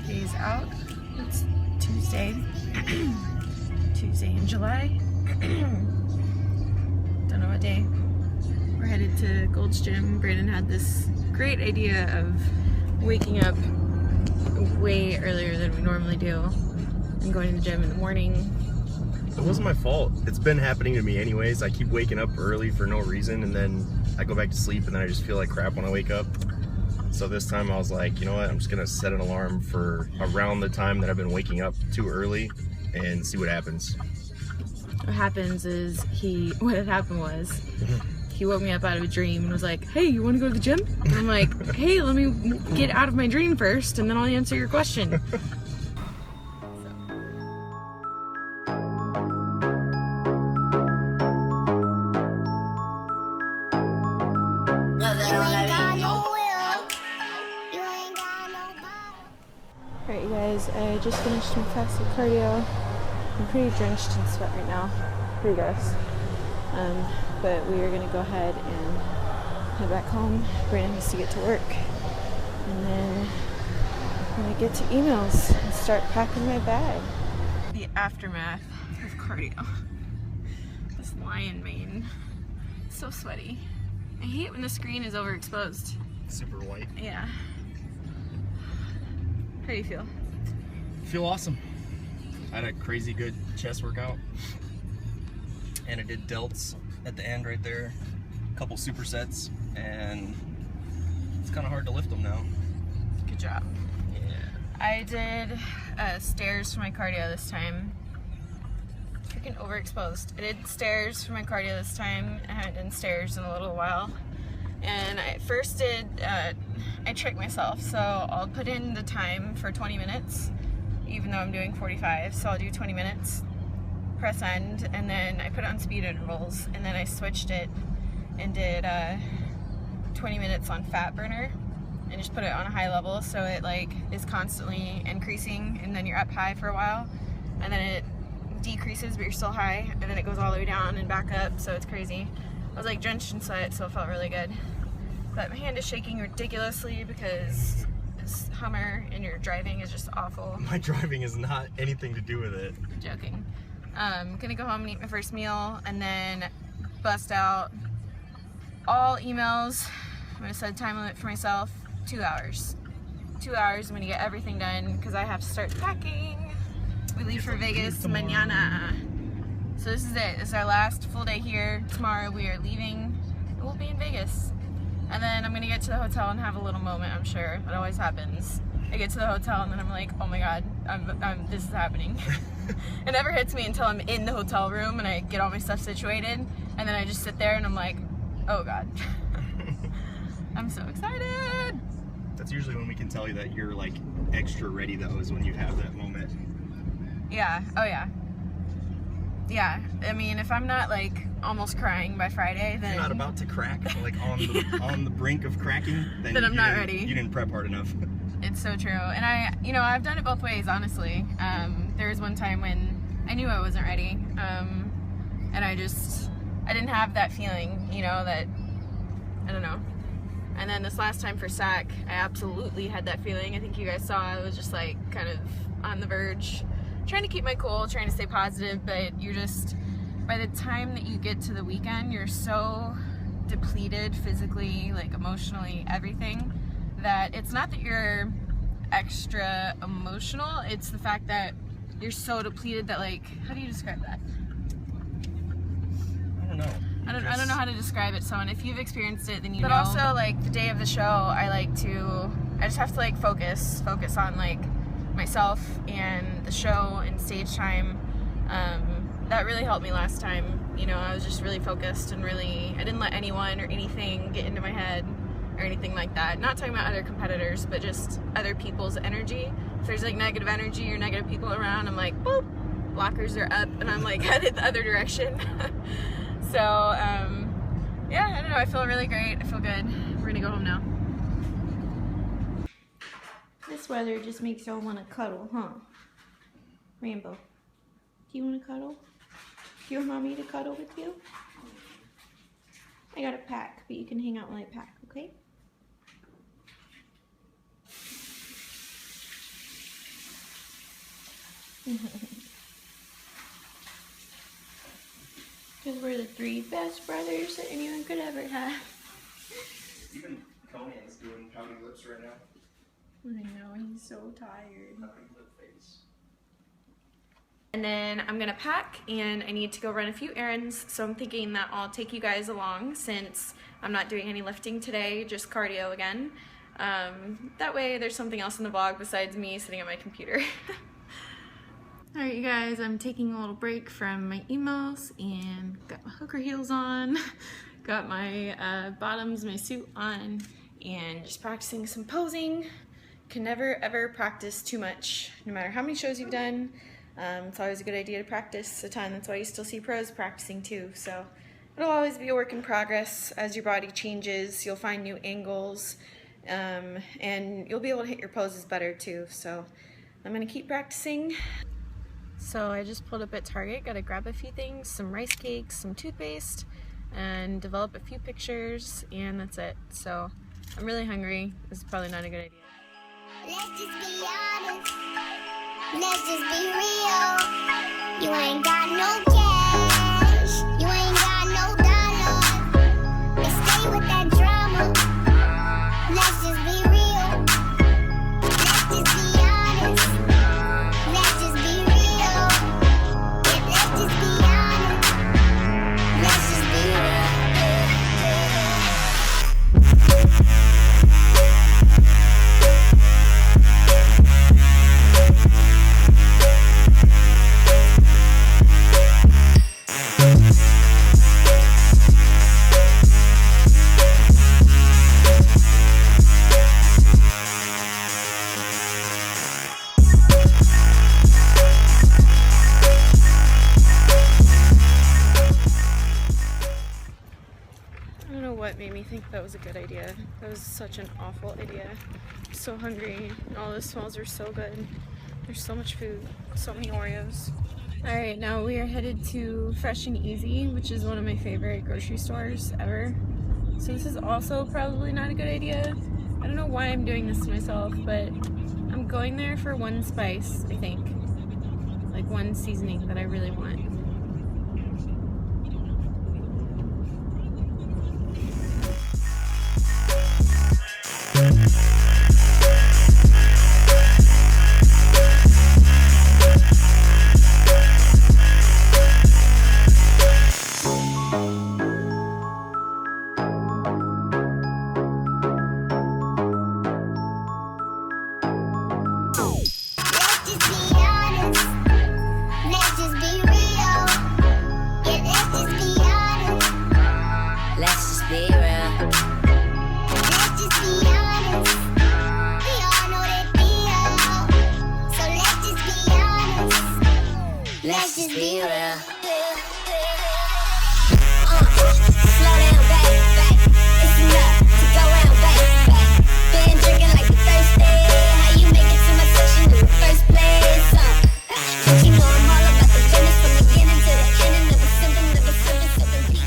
days out. It's Tuesday. Tuesday in July. Don't know what day. We're headed to Gold's Gym. Brandon had this great idea of waking up way earlier than we normally do and going to the gym in the morning. It wasn't my fault. It's been happening to me anyways. I keep waking up early for no reason, and then I go back to sleep, and then I just feel like crap when I wake up. So this time I was like, you know what, I'm just gonna set an alarm for around the time that I've been waking up too early and see what happens. What happens is what had happened was he woke me up out of a dream and was like, hey, you want to go to the gym? And I'm like, hey, let me get out of my dream first and then I'll answer your question. Alright, you guys, I just finished my fasted cardio. I'm pretty drenched in sweat right now. Pretty gross. But we are going to go ahead and head back home. Brandon has to get to work. And then I'm going to get to emails and start packing my bag. The aftermath of cardio. This lion mane. It's so sweaty. I hate when the screen is overexposed. Super white. Yeah. How do you feel? I feel awesome. I had a crazy good chest workout. And I did delts at the end right there. A couple supersets. And it's kind of hard to lift them now. Good job. Yeah. I did stairs for my cardio this time. Freaking overexposed. I did stairs for my cardio this time. I haven't done stairs in a little while. And I first did, I tricked myself. So I'll put in the time for 20 minutes, even though I'm doing 45. So I'll do 20 minutes, press end, and then I put it on speed intervals. And then I switched it and did 20 minutes on fat burner and just put it on a high level. So it like is constantly increasing and then you're up high for a while. And then it decreases, but you're still high. And then it goes all the way down and back up. So it's crazy. I was like drenched in sweat, so it felt really good. But my hand is shaking ridiculously because this Hummer and your driving is just awful. My driving is not anything to do with it. I'm joking. I'm gonna go home and eat my first meal and then bust out all emails. I'm gonna set a time limit for myself, 2 hours. 2 hours, I'm gonna get everything done because I have to start packing. We leave for Vegas mañana. So this is it. This is our last full day here. Tomorrow we are leaving. We'll be in Vegas. And then I'm gonna get to the hotel and have a little moment, I'm sure. That always happens. I get to the hotel and then I'm like, oh my God, this is happening. It never hits me until I'm in the hotel room and I get all my stuff situated. And then I just sit there and I'm like, oh God. I'm so excited. That's usually when we can tell you that you're like extra ready though, is when you have that moment. Yeah, oh yeah. Yeah, I mean, if I'm not like almost crying by Friday, then... If you're not about to crack, like on the brink of cracking, then I'm not ready. You didn't prep hard enough. It's so true. And I've done it both ways, honestly. There was one time when I knew I wasn't ready. And I didn't have that feeling, that, I don't know. And then this last time for SAC, I absolutely had that feeling. I think you guys saw I was just like kind of on the verge, trying to keep my cool, trying to stay positive, but you're just, by the time that you get to the weekend, you're so depleted physically, like emotionally, everything, that it's not that you're extra emotional, it's the fact that you're so depleted that, like, how do you describe that? I don't know. I don't know how to describe it, so if you've experienced it, then you know. But also, like, the day of the show, I just have to, like, focus on, like, myself and the show and stage time. That really helped me last time. I was just really focused and I didn't let anyone or anything get into my head or anything like that. Not talking about other competitors, but just other people's energy. If there's like negative energy or negative people around, I'm like, boop, blockers are up, and I'm like headed the other direction. So, yeah, I don't know, I feel really great. I feel good. We're gonna go home now. This weather just makes y'all want to cuddle, huh? Rainbow, do you want to cuddle? Do you want mommy to cuddle with you? I got a pack, but you can hang out while I pack, okay? Because we're the 3 best brothers that anyone could ever have. Even Conan's doing pouty lips right now. I know, he's so tired. Pouty lip face. And then I'm gonna pack and I need to go run a few errands, so I'm thinking that I'll take you guys along since I'm not doing any lifting today, just cardio again. That way there's something else in the vlog besides me sitting at my computer. Alright you guys, I'm taking a little break from my emails and got my hooker heels on, got my bottoms, my suit on, and just practicing some posing. Can never ever practice too much, no matter how many shows you've done. It's always a good idea to practice a ton. That's why you still see pros practicing too. So it'll always be a work in progress. As your body changes, you'll find new angles, and you'll be able to hit your poses better too. So I'm gonna keep practicing. So I just pulled up at Target, gotta grab a few things, some rice cakes, some toothpaste, and develop a few pictures, and that's it. So I'm really hungry. This is probably not a good idea. Let's just be honest. Let's just be real. You ain't got no cash. You ain't got no dollars. They stay with that drama. Let's just be real. Let's just be honest. Let's just be real. Yeah, let's just be honest. Let's just be real. I don't know what made me think that was a good idea. That was such an awful idea. I'm so hungry. All the smells are so good. There's so much food, so many Oreos. Alright, now we are headed to Fresh and Easy, which is one of my favorite grocery stores ever. So this is also probably not a good idea. I don't know why I'm doing this to myself, but I'm going there for one spice, I think. Like one seasoning that I really want. Let's just be real. Slow down, back. It's enough to go round, back. Been drinking like you thirsty. How you make it to my section in the first place? But you know I'm all about the business from the beginning to the end. And never sipping,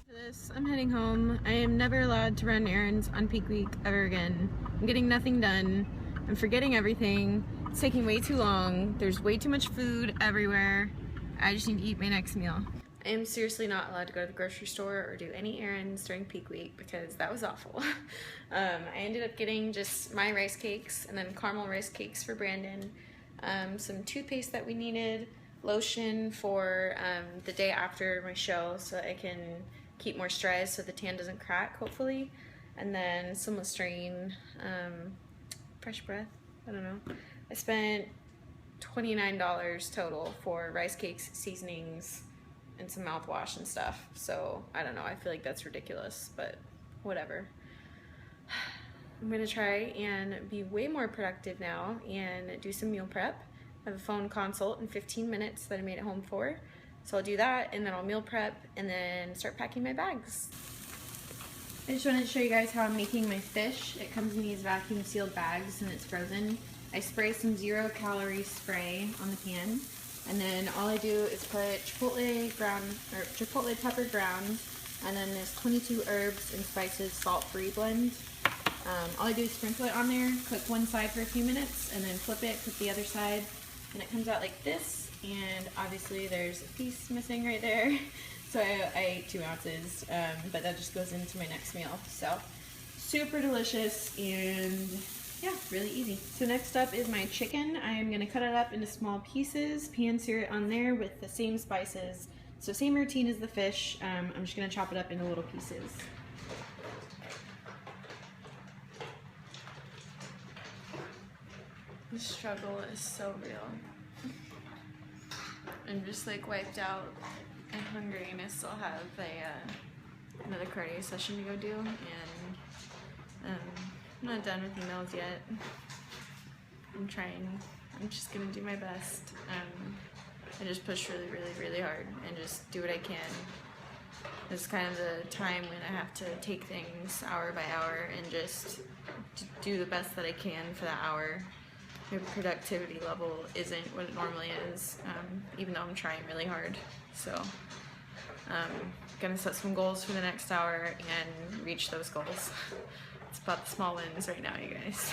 This, I'm heading home. I am never allowed to run errands on peak week ever again. I'm getting nothing done. I'm forgetting everything. It's taking way too long. There's way too much food everywhere. I just need to eat my next meal. I am seriously not allowed to go to the grocery store or do any errands during peak week because that was awful. I ended up getting just my rice cakes and then caramel rice cakes for Brandon, some toothpaste that we needed, lotion for the day after my show so I can keep moisturized so the tan doesn't crack, hopefully, and then some Listerine, fresh breath, I don't know. I spent $29 total for rice cakes, seasonings, and some mouthwash and stuff. So, I don't know, I feel like that's ridiculous, but whatever. I'm gonna try and be way more productive now and do some meal prep. I have a phone consult in 15 minutes that I made it home for. So I'll do that, and then I'll meal prep, and then start packing my bags. I just wanted to show you guys how I'm making my fish. It comes in these vacuum sealed bags and it's frozen. I spray some 0-calorie spray on the pan, and then all I do is put chipotle pepper ground, and then this 22 herbs and spices salt-free blend. All I do is sprinkle it on there, cook one side for a few minutes, and then flip it, cook the other side, and it comes out like this, and obviously there's a piece missing right there. So I ate 2 ounces, but that just goes into my next meal. So super delicious and yeah, really easy. So next up is my chicken. I'm gonna cut it up into small pieces, pan sear it on there with the same spices. So same routine as the fish. I'm just gonna chop it up into little pieces. The struggle is so real. I'm just like wiped out and hungry, and I still have another cardio session to go do, and I'm not done with emails yet. I'm trying. I'm just gonna do my best and just push really hard and just do what I can. This is kind of the time when I have to take things hour by hour and just do the best that I can for that hour. My productivity level isn't what it normally is, even though I'm trying really hard. So gonna set some goals for the next hour and reach those goals. It's about the small wins right now, you guys.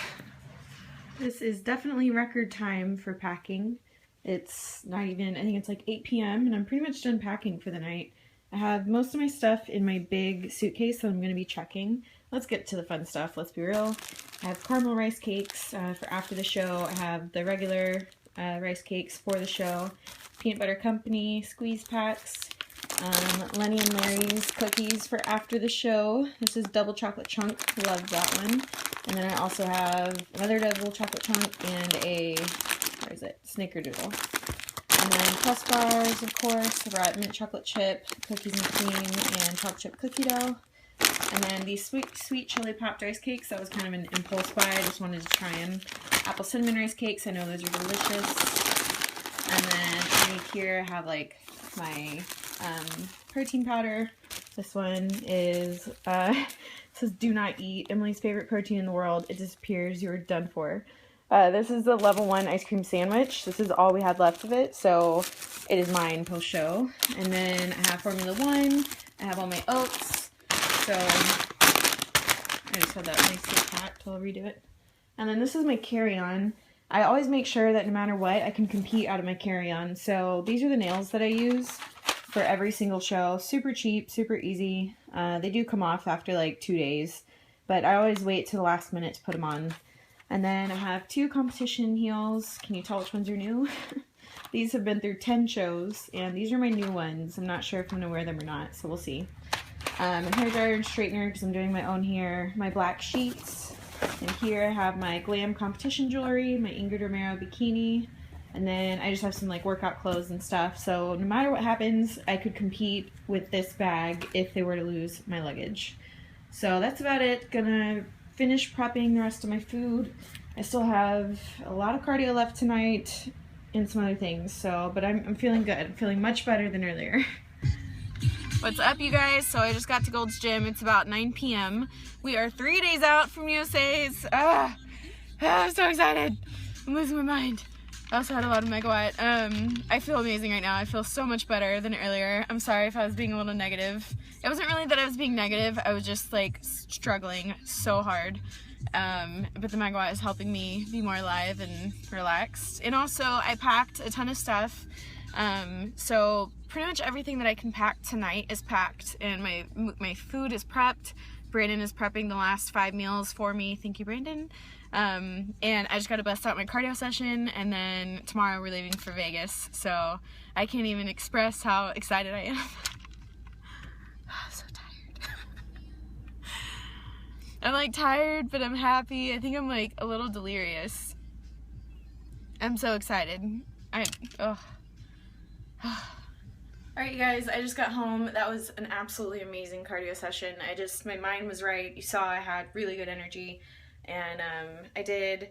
This is definitely record time for packing. It's not even, I think it's like 8 p.m. and I'm pretty much done packing for the night. I have most of my stuff in my big suitcase that I'm going to be checking. Let's get to the fun stuff, let's be real. I have caramel rice cakes for after the show. I have the regular rice cakes for the show. Peanut Butter Company squeeze packs. Lenny and Larry's cookies for after the show. This is double chocolate chunk, love that one. And then I also have another double chocolate chunk and a, where is it, snickerdoodle. And then plus bars, of course. I brought mint chocolate chip, cookies and cream, and chocolate chip cookie dough. And then these sweet chili popped rice cakes. That was kind of an impulse buy. I just wanted to try them. Apple cinnamon rice cakes. I know those are delicious. And then underneath here I have like my protein powder. This one is it says do not eat. Emily's favorite protein in the world. It disappears. You're done for. This is the level 1 ice cream sandwich. This is all we had left of it, so it is mine post show. And then I have Formula 1. I have all my oats. So I just had that nicely packed. I'll redo it. And then this is my carry-on. I always make sure that no matter what, I can compete out of my carry-on. So these are the nails that I use for every single show. Super cheap, super easy. They do come off after like 2 days, but I always wait to the last minute to put them on. And then I have 2 competition heels. Can you tell which ones are new? These have been through 10 shows, and these are my new ones. I'm not sure if I'm going to wear them or not, so we'll see. My hair dryer and straightener because I'm doing my own hair. My black sheets. And here I have my GLAM competition jewelry, my Ingrid Romero bikini. And then I just have some like workout clothes and stuff. So no matter what happens, I could compete with this bag if they were to lose my luggage. So that's about it. Gonna finish prepping the rest of my food. I still have a lot of cardio left tonight and some other things, so, but I'm feeling good. I'm feeling much better than earlier. What's up, you guys? So I just got to Gold's Gym. It's about 9 p.m. We are 3 days out from USAS. I'm so excited. I'm losing my mind. I also had a lot of megawatt. I feel amazing right now. I feel so much better than earlier. I'm sorry if I was being a little negative. It wasn't really that I was being negative. I was just like struggling so hard. But the megawatt is helping me be more alive and relaxed. And also I packed a ton of stuff. So pretty much everything that I can pack tonight is packed, and my food is prepped. Brandon is prepping the last 5 meals for me. Thank you, Brandon. And I just got to bust out my cardio session, and then tomorrow we're leaving for Vegas. So I can't even express how excited I am. I'm so tired. I'm like tired, but I'm happy. I think I'm like a little delirious. I'm so excited. Alright, you guys, I just got home. That was an absolutely amazing cardio session. My mind was right. You saw I had really good energy. And I did,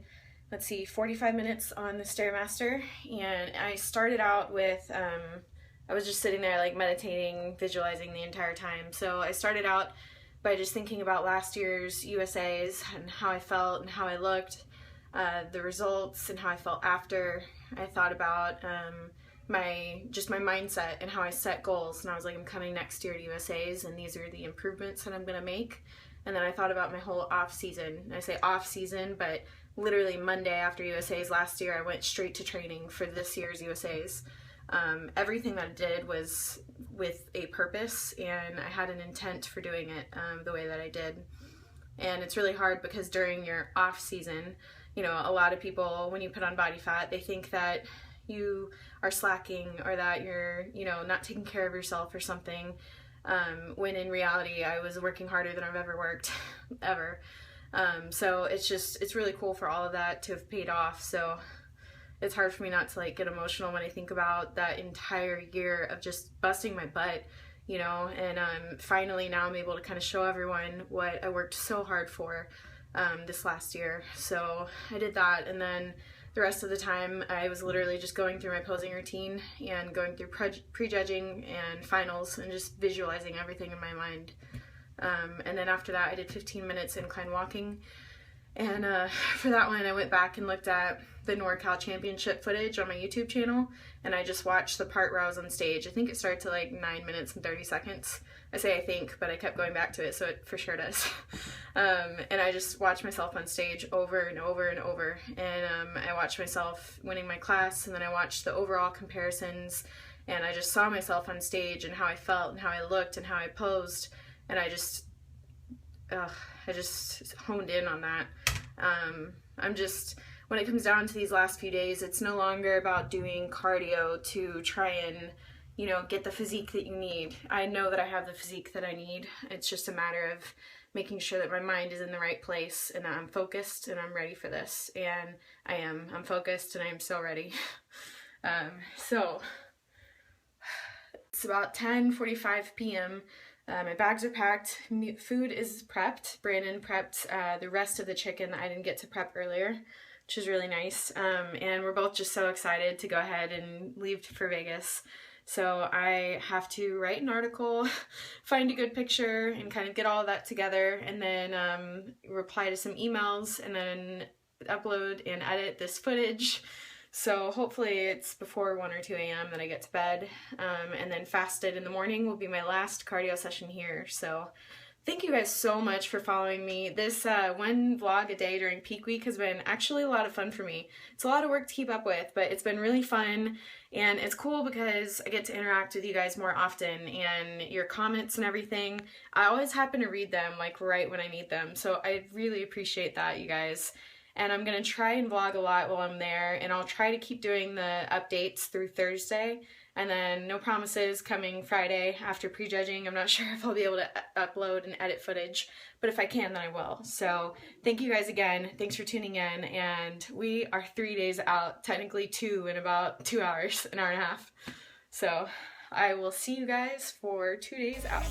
let's see, 45 minutes on the Stairmaster. And I started out with, I was just sitting there like meditating, visualizing the entire time. So I started out by just thinking about last year's USAs and how I felt and how I looked, the results and how I felt after. I thought about my mindset and how I set goals, and I was like, I'm coming next year to USAs, and these are the improvements that I'm gonna make. And then I thought about my whole off season. I say off season, but literally Monday after USA's last year, I went straight to training for this year's USA's. Everything that I did was with a purpose, and I had an intent for doing it the way that I did. And it's really hard because during your off season, you know, a lot of people, when you put on body fat, they think that you are slacking or that you're, you know, not taking care of yourself or something, when in reality I was working harder than I've ever worked, ever. So it's really cool for all of that to have paid off. So it's hard for me not to like get emotional when I think about that entire year of just busting my butt, you know, and finally now I'm able to kind of show everyone what I worked so hard for this last year. So I did that, and then the rest of the time I was literally just going through my posing routine and going through prejudging and finals and just visualizing everything in my mind. And then after that I did 15 minutes incline walking, and for that one I went back and looked at the NorCal Championship footage on my YouTube channel, and I just watched the part where I was on stage. I think it started to like 9 minutes and 30 seconds. I say I think, but I kept going back to it, so it for sure does. And I just watched myself on stage over and over and over, and I watched myself winning my class, and then I watched the overall comparisons, and I just saw myself on stage and how I felt and how I looked and how I posed, and I just honed in on that. When it comes down to these last few days, it's no longer about doing cardio to try and, you know, get the physique that you need. I know that I have the physique that I need. It's just a matter of making sure that my mind is in the right place and that I'm focused and I'm ready for this. And I am. I'm focused and I am so ready. So it's about 10:45 p.m. My bags are packed, food is prepped. Brandon prepped the rest of the chicken that I didn't get to prep earlier, which is really nice. And we're both just so excited to go ahead and leave for Vegas. So I have to write an article, find a good picture, and kind of get all of that together, and then reply to some emails, and then upload and edit this footage. So hopefully it's before 1 or 2 a.m. that I get to bed, and then fasted in the morning will be my last cardio session here. So thank you guys so much for following me. This one vlog a day during peak week has been actually a lot of fun for me. It's a lot of work to keep up with, but it's been really fun, and it's cool because I get to interact with you guys more often, and your comments and everything, I always happen to read them like right when I need them. So I really appreciate that, you guys. And I'm going to try and vlog a lot while I'm there, and I'll try to keep doing the updates through Thursday, and then no promises coming Friday after prejudging. I'm not sure if I'll be able to upload and edit footage, but if I can, then I will. So thank you guys again. Thanks for tuning in, and we are 3 days out, technically 2 in about 2 hours, an hour and a half. So I will see you guys for 2 days out.